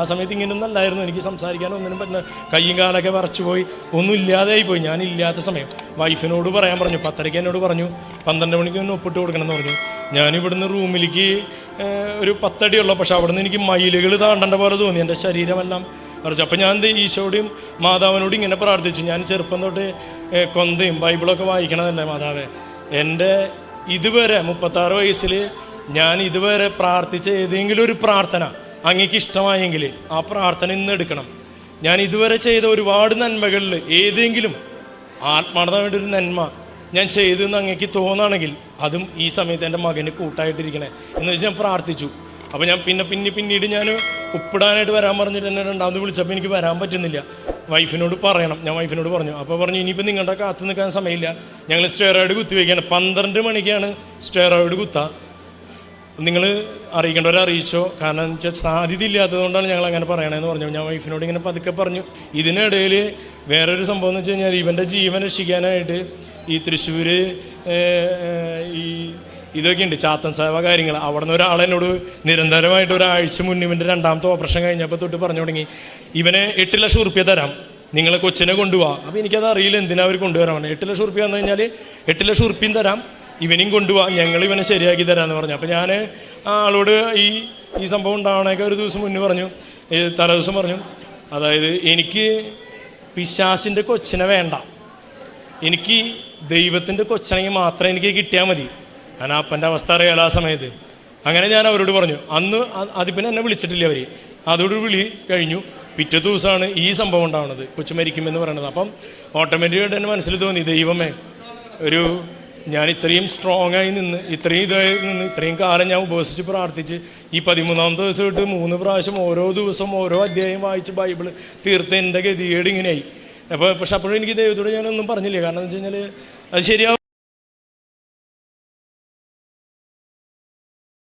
ആ സമയത്ത് ഇങ്ങനെയൊന്നും അല്ലായിരുന്നു, എനിക്ക് സംസാരിക്കാനോ ഒന്നിനും പറ്റില്ല, കയ്യും കാലൊക്കെ വറച്ചു പോയി, ഒന്നും ഇല്ലാതെയായി പോയി. ഞാനില്ലാത്ത സമയം വൈഫിനോട് പറയാൻ പറഞ്ഞു, 10:30 എന്നോട് പറഞ്ഞു 12 മണിക്ക് ഒന്ന് ഒപ്പിട്ട് കൊടുക്കണം എന്ന് പറഞ്ഞു. ഞാനിവിടുന്ന് റൂമിലേക്ക് ഒരു 10 അടിയുള്ളൂ, പക്ഷെ അവിടെ നിന്ന് എനിക്ക് മയിലുകൾ താണ്ടേണ്ട പോലെ തോന്നി, എൻ്റെ ശരീരമെല്ലാം പറഞ്ഞു. അപ്പോൾ ഞാൻ ഈശോയോടും മാതാവിനോടും ഇങ്ങനെ പ്രാർത്ഥിച്ചു. ഞാൻ ചെറുപ്പം തൊട്ട് കൊന്തയും ബൈബിളൊക്കെ വായിക്കണതല്ലേ മാതാവേ, എൻ്റെ ഇതുവരെ 36 വയസ്സിൽ ഞാൻ ഇതുവരെ പ്രാർത്ഥിച്ച ഏതെങ്കിലും ഒരു പ്രാർത്ഥന അങ്ങേക്ക് ഇഷ്ടമായെങ്കിൽ ആ പ്രാർത്ഥന ഇന്ന് എടുക്കണം. ഞാൻ ഇതുവരെ ചെയ്ത ഒരുപാട് നന്മകളിൽ ഏതെങ്കിലും ആത്മാർത്ഥമായിട്ടൊരു നന്മ ഞാൻ ചെയ്തെന്ന് അങ്ങേക്ക് തോന്നുകയാണെങ്കിൽ അതും ഈ സമയത്ത് എൻ്റെ മകന് കൂട്ടായിട്ടിരിക്കണേ എന്ന് വെച്ച് ഞാൻ പ്രാർത്ഥിച്ചു. അപ്പോൾ ഞാൻ പിന്നീട് ഞാൻ ഉപ്പിടാനായിട്ട് വരാൻ പറഞ്ഞിട്ട് എന്നെ രണ്ടാമത് വിളിച്ചപ്പോൾ എനിക്ക് വരാൻ പറ്റുന്നില്ല, വൈഫിനോട് പറയണം. ഞാൻ വൈഫിനോട് പറഞ്ഞു. അപ്പോൾ പറഞ്ഞു ഇനിയിപ്പോൾ നിങ്ങളുടെ കാത്തു നിൽക്കാൻ സമയമില്ല, ഞങ്ങൾ സ്റ്റെറോയിഡ് കുത്തിവയ്ക്കുകയാണ്, 12 മണിക്കാണ് സ്റ്റെറോയിഡ് കുത്തുക, നിങ്ങൾ അറിയിക്കേണ്ടവരെ അറിയിച്ചോ, കാരണം വെച്ചാൽ സാധ്യത ഇല്ലാത്തതുകൊണ്ടാണ് ഞങ്ങൾ അങ്ങനെ പറയണമെന്ന് പറഞ്ഞു. ഞാൻ വൈഫിനോട് ഇങ്ങനെ പതുക്കെ പറഞ്ഞു. ഇതിനിടയിൽ വേറൊരു സംഭവം എന്ന് വെച്ച് കഴിഞ്ഞാൽ ഇവൻ്റെ ജീവൻ രക്ഷിക്കാനായിട്ട് ഈ തൃശ്ശൂർ ഈ ഇതൊക്കെ ഉണ്ട്, ചാത്തൻ സേവ കാര്യങ്ങൾ, അവിടെ നിന്ന് ഒരാളെന്നോട് നിരന്തരമായിട്ട് ഒരാഴ്ച മുന്നേ ഇവൻ്റെ 2ാമത്തെ ഓപ്പറേഷൻ കഴിഞ്ഞപ്പോൾ തൊട്ട് പറഞ്ഞു തുടങ്ങി, ഇവനെ 8 ലക്ഷം ഉറുപ്പ്യ തരാം, നിങ്ങളെ കൊച്ചിനെ കൊണ്ടുപോകാം. അപ്പോൾ എനിക്കത് അറിയില്ല എന്തിനാ അവർ കൊണ്ടുവരാൻ. 8 ലക്ഷം ഉറുപ്പ്യ വന്നു കഴിഞ്ഞാൽ 8 ലക്ഷം ഉറുപ്പ്യം തരാം, ഇവനെയും കൊണ്ടുപോകാം, ഞങ്ങൾ ഇവനെ ശരിയാക്കി തരാമെന്ന് പറഞ്ഞു. അപ്പോൾ ഞാൻ ആളോട് ഈ സംഭവം ഉണ്ടാവണേക്കെ ഒരു ദിവസം മുന്നേ പറഞ്ഞു, തലേ ദിവസം പറഞ്ഞു, അതായത് എനിക്ക് പിശാസിൻ്റെ കൊച്ചിനെ വേണ്ട, എനിക്ക് ദൈവത്തിൻ്റെ കൊച്ചനെങ്കിൽ മാത്രം എനിക്ക് കിട്ടിയാൽ മതി. ഞാൻ അപ്പൻ്റെ അവസ്ഥ അറിയാലോ ആ സമയത്ത്. അങ്ങനെ ഞാൻ അവരോട് പറഞ്ഞു. അന്ന് അതിപ്പിന്നെ എന്നെ വിളിച്ചിട്ടില്ല അവർ, അതോട് വിളി കഴിഞ്ഞു. പിറ്റേ ദിവസമാണ് ഈ സംഭവം ഉണ്ടാവുന്നത്, കൊച്ചു മരിക്കുമെന്ന് പറയുന്നത്. അപ്പം ഓട്ടോമാറ്റിക്കായിട്ട് എൻ്റെ മനസ്സിൽ തോന്നി, ദൈവമേ, ഞാൻ ഇത്രയും സ്ട്രോങ് ആയി നിന്ന് ഇത്രയും കാലം ഞാൻ ഉപവസിച്ച് പ്രാർത്ഥിച്ച് ഈ 13ാമത്തെ ദിവസം തൊട്ട് 3 പ്രാവശ്യം ഓരോ ദിവസം ഓരോ അധ്യായം വായിച്ച് ബൈബിൾ തീർത്ത് എൻ്റെ ഗതികേട് ഇങ്ങനെയായി. പക്ഷെ അപ്പോഴും എനിക്ക് ദൈവത്തോട് ഞാനൊന്നും പറഞ്ഞില്ല, കാരണം എന്ന് വെച്ച് കഴിഞ്ഞാൽ അത് ശരിയാവും.